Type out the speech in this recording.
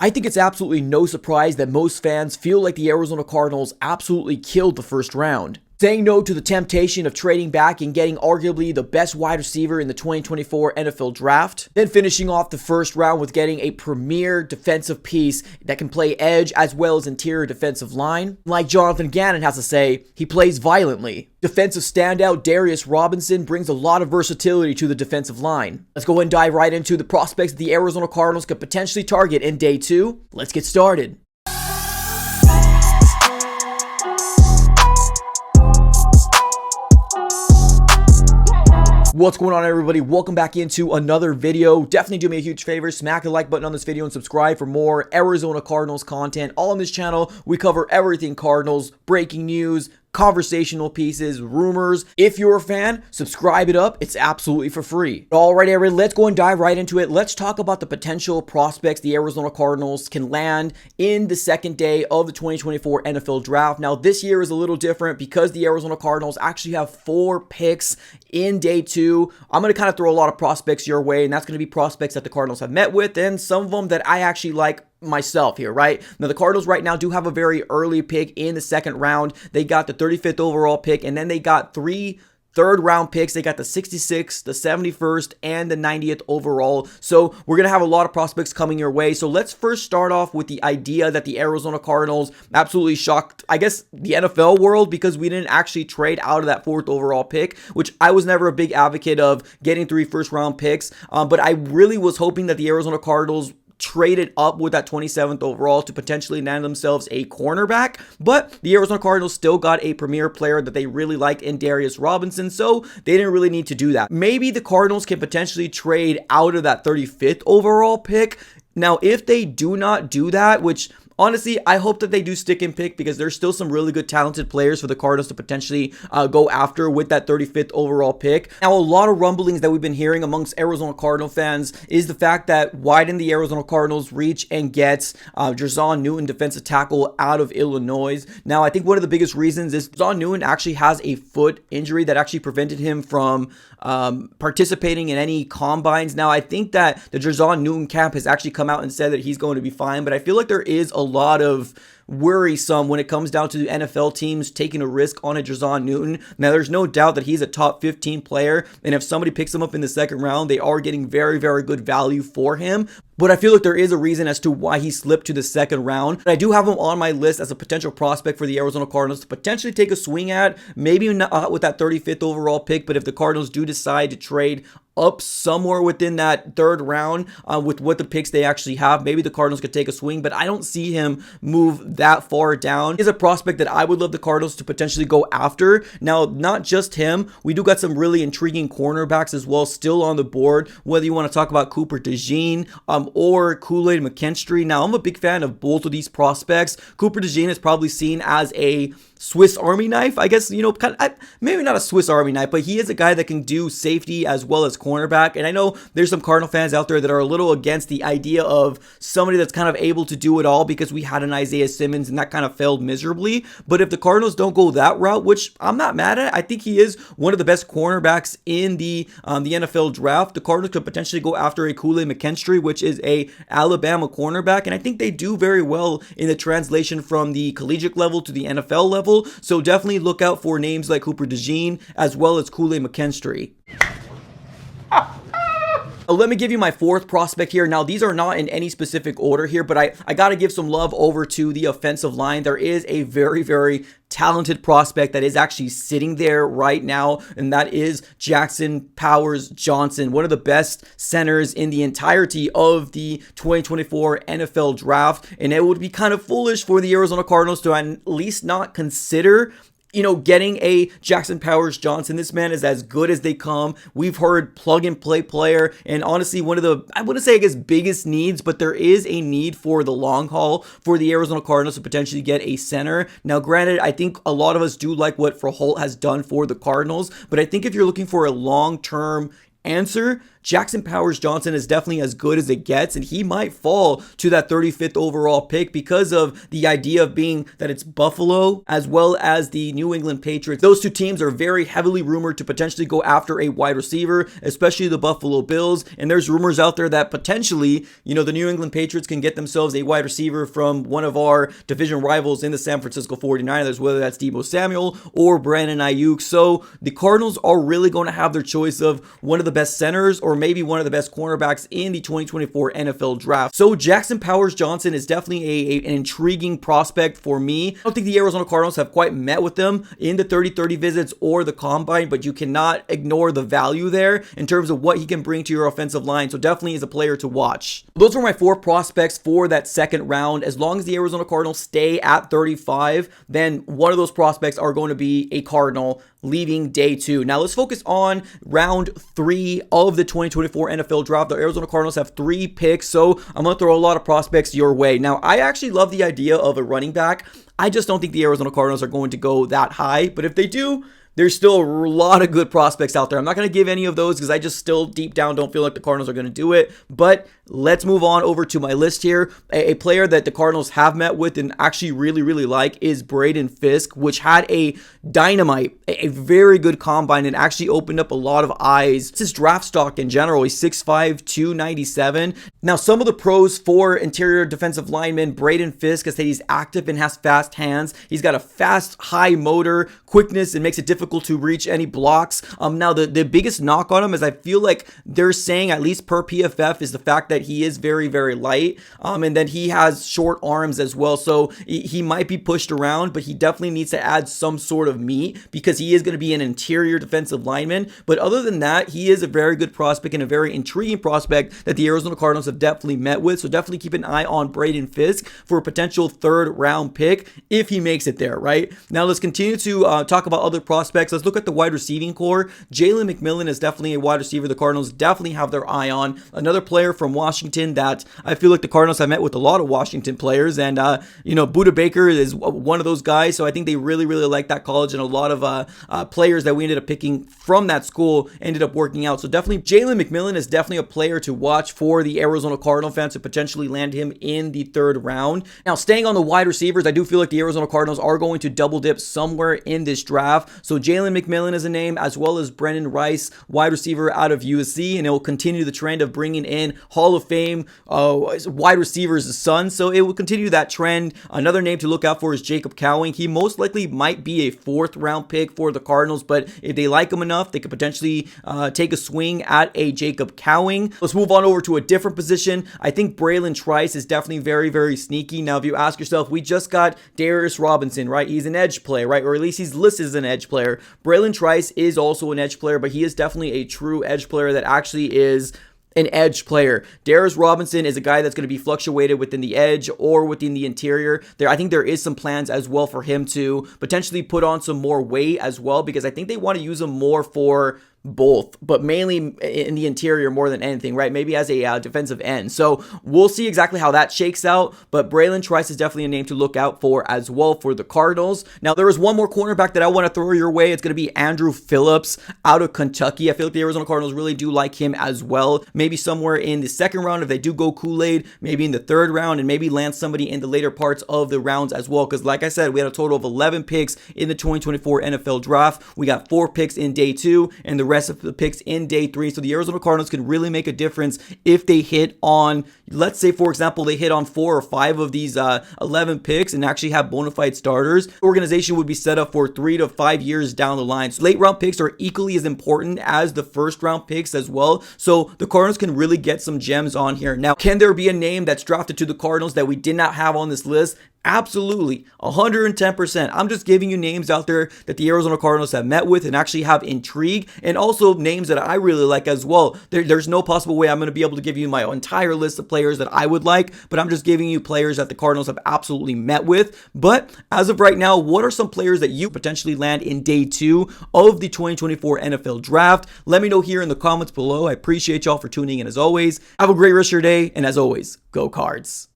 I think it's absolutely no surprise that most fans feel like the Arizona Cardinals absolutely killed the first round. Saying no to the temptation of trading back and getting arguably the best wide receiver in the 2024 NFL Draft, then finishing off the first round with getting a premier defensive piece that can play edge as well as interior defensive line. Like Jonathan Gannon has to say, he plays violently. Defensive standout Darius Robinson brings a lot of versatility to the defensive line. Let's go and dive right into the prospects that the Arizona Cardinals could potentially target in day 2. Let's get started. What's going on, everybody? Welcome back into another video. Definitely do me a huge favor, smack the like button on this video and subscribe for more Arizona Cardinals content. All on this channel, we cover everything Cardinals, breaking news, conversational pieces, rumors. If you're a fan, subscribe it up. It's absolutely for free. Alright, everybody, let's go and dive right into it. Let's talk about the potential prospects the Arizona Cardinals can land in the second day of the 2024 NFL Draft. Now, this year is a little different because the Arizona Cardinals actually have 4 picks in day 2. I'm going to kind of throw a lot of prospects your way, and that's going to be prospects that the Cardinals have met with, and some of them that I actually like myself here, right? Now, the Cardinals right now do have a very early pick in the second round. They got the 35th overall pick, and then they got 3 third-round picks. They got the 66th, the 71st, and the 90th overall. So we're going to have a lot of prospects coming your way. So let's first start off with the idea that the Arizona Cardinals absolutely shocked, I guess, the NFL world because we didn't actually trade out of that 4th overall pick, which I was never a big advocate of getting 3 first-round picks. But I really was hoping that the Arizona Cardinals traded up with that 27th overall to potentially land themselves a cornerback, but the Arizona Cardinals still got a premier player that they really liked in Darius Robinson, so they didn't really need to do that. Maybe the Cardinals can potentially trade out of that 35th overall pick. Now, if they do not do that, which honestly, I hope that they do stick and pick because there's still some really good talented players for the Cardinals to potentially go after with that 35th overall pick. Now, a lot of rumblings that we've been hearing amongst Arizona Cardinal fans is the fact that why didn't the Arizona Cardinals reach and get Jer'Zhan Newton, defensive tackle out of Illinois? Now, I think one of the biggest reasons is Jer'Zhan Newton actually has a foot injury that actually prevented him from participating in any combines. Now, I think that the Jer'Zhan Newton camp has actually come out and said that he's going to be fine, but I feel like there is a lot of worrisome when it comes down to the NFL teams taking a risk on a Jer'Zhan Newton. Now, there's no doubt that he's a top 15 player, and if somebody picks him up in the second round, they are getting very, very good value for him. But I feel like there is a reason as to why he slipped to the second round. I do have him on my list as a potential prospect for the Arizona Cardinals to potentially take a swing at, maybe not with that 35th overall pick, but if the Cardinals do decide to trade up somewhere within that 3rd round with what the picks they actually have, maybe the Cardinals could take a swing, but I don't see him move that far down. He's a prospect that I would love the Cardinals to potentially go after. Now, not just him, we do got some really intriguing cornerbacks as well still on the board, whether you want to talk about Cooper DeJean or Kool-aid McKinstry. Now, I'm a big fan of both of these prospects. Cooper DeJean is probably seen as a Swiss Army knife, I guess, you know, maybe not a Swiss Army knife, but he is a guy that can do safety as well as cornerback. And I know there's some Cardinal fans out there that are a little against the idea of somebody that's kind of able to do it all because we had an Isaiah Simmons and that kind of failed miserably. But if the Cardinals don't go that route, which I'm not mad at, I think he is one of the best cornerbacks in the NFL draft. The Cardinals could potentially go after a Kool-aid McKinstry, which is a Alabama cornerback, and I think they do very well in the translation from the collegiate level to the NFL level. So definitely look out for names like Cooper DeJean as well as Kool-aid McKinstry. Let me give you my 4th prospect here. Now, these are not in any specific order here, but I got to give some love over to the offensive line. There is a very, very talented prospect that is actually sitting there right now, and that is Jackson Powers Johnson, one of the best centers in the entirety of the 2024 NFL Draft. And it would be kind of foolish for the Arizona Cardinals to at least not consider getting a Jackson Powers Johnson. This man is as good as they come. We've heard plug and play player, and honestly, one of the, I wouldn't say I guess biggest needs, but there is a need for the long haul for the Arizona Cardinals to potentially get a center. Now, granted, I think a lot of us do like what Froholt has done for the Cardinals, but I think if you're looking for a long-term Answer: Jackson Powers Johnson is definitely as good as it gets, and he might fall to that 35th overall pick because of the idea of being that it's Buffalo as well as the New England Patriots. Those two teams are very heavily rumored to potentially go after a wide receiver, especially the Buffalo Bills. And there's rumors out there that potentially, the New England Patriots can get themselves a wide receiver from one of our division rivals in the San Francisco 49ers, whether that's Deebo Samuel or Brandon Ayuk. So the Cardinals are really going to have their choice of one of the best centers or maybe one of the best cornerbacks in the 2024 NFL draft. So Jackson Powers Johnson is definitely an intriguing prospect for me. I don't think the Arizona Cardinals have quite met with them in the 30-30 visits or the combine, but you cannot ignore the value there in terms of what he can bring to your offensive line. So definitely is a player to watch. Those are my 4 prospects for that second round. As long as the Arizona Cardinals stay at 35, then one of those prospects are going to be a Cardinal leaving day 2. Now let's focus on round 3 of the 2024 NFL draft. The Arizona Cardinals have 3 picks, so I'm going to throw a lot of prospects your way. Now, I actually love the idea of a running back. I just don't think the Arizona Cardinals are going to go that high, but if they do, there's still a lot of good prospects out there. I'm not going to give any of those because I just still deep down don't feel like the Cardinals are going to do it. But let's move on over to my list here. A player that the Cardinals have met with and actually really, really like is Braden Fisk, which had a very good combine and actually opened up a lot of eyes. It's his draft stock in general. He's 6'5", 297. Now, some of the pros for interior defensive lineman Braden Fisk is that he's active and has fast hands. He's got a fast, high motor, quickness, and makes it difficult to reach any blocks. Now, the biggest knock on him is I feel like they're saying, at least per PFF, is the fact that he is very, very light, and then he has short arms as well. So he might be pushed around, but he definitely needs to add some sort of meat because he is going to be an interior defensive lineman. But other than that, he is a very good prospect and a very intriguing prospect that the Arizona Cardinals have definitely met with. So definitely keep an eye on Braden Fisk for a potential 3rd round pick if he makes it there, right? Now let's continue to talk about other prospects. Let's look at the wide receiving core. Jalen McMillan is definitely a wide receiver the Cardinals definitely have their eye on. Another player from Washington that I feel like the Cardinals have met with a lot of Washington players, and Budda Baker is one of those guys. So I think they really, really like that college, and a lot of players that we ended up picking from that school ended up working out. So definitely Jalen McMillan is definitely a player to watch for the Arizona Cardinal fans to potentially land him in the 3rd round. Now, staying on the wide receivers, I do feel like the Arizona Cardinals are going to double dip somewhere in this draft. So Jalen McMillan is a name, as well as Brendan Rice, wide receiver out of USC, and it will continue the trend of bringing in Hall of Fame wide receivers' sons. So it will continue that trend. Another name to look out for is Jacob Cowing. He most likely might be a 4th round pick for the Cardinals, but if they like him enough, they could potentially take a swing at a Jacob Cowing. Let's move on over to a different position. I think Braylon Trice is definitely very, very sneaky. Now, if you ask yourself, we just got Darius Robinson, right? He's an edge player, right? Or at least he's listed as an edge player. Braylon Trice is also an edge player, but he is definitely a true edge player that actually is an edge player. Darius Robinson is a guy that's going to be fluctuated within the edge or within the interior. I think there is some plans as well for him to potentially put on some more weight as well, because I think they want to use him more for both, but mainly in the interior more than anything, right? Maybe as a defensive end. So we'll see exactly how that shakes out, but Braylon Trice is definitely a name to look out for as well for the Cardinals. Now, there is one more cornerback that I want to throw your way. It's going to be Andrew Phillips out of Kentucky. I feel like the Arizona Cardinals really do like him as well. Maybe somewhere in the 2nd round if they do go kool-aid, maybe in the 3rd round, and maybe land somebody in the later parts of the rounds as well. Because like I said, we had a total of 11 picks in the 2024 NFL draft. We got 4 picks in day 2, and the rest of the picks in day 3. So the Arizona Cardinals can really make a difference if they hit on, let's say, for example, they hit on 4 or 5 of these 11 picks and actually have bona fide starters. The organization would be set up for 3 to 5 years down the line. So late round picks are equally as important as the 1st round picks as well. So the Cardinals can really get some gems on here. Now, can there be a name that's drafted to the Cardinals that we did not have on this list? Absolutely, 110%. I'm just giving you names out there that the Arizona Cardinals have met with and actually have intrigue, and also names that I really like as well. There's no possible way I'm going to be able to give you my entire list of players that I would like, but I'm just giving you players that the Cardinals have absolutely met with. But as of right now, what are some players that you potentially land in day 2 of the 2024 NFL Draft? Let me know here in the comments below. I appreciate y'all for tuning in as always. Have a great rest of your day, and as always, go Cards.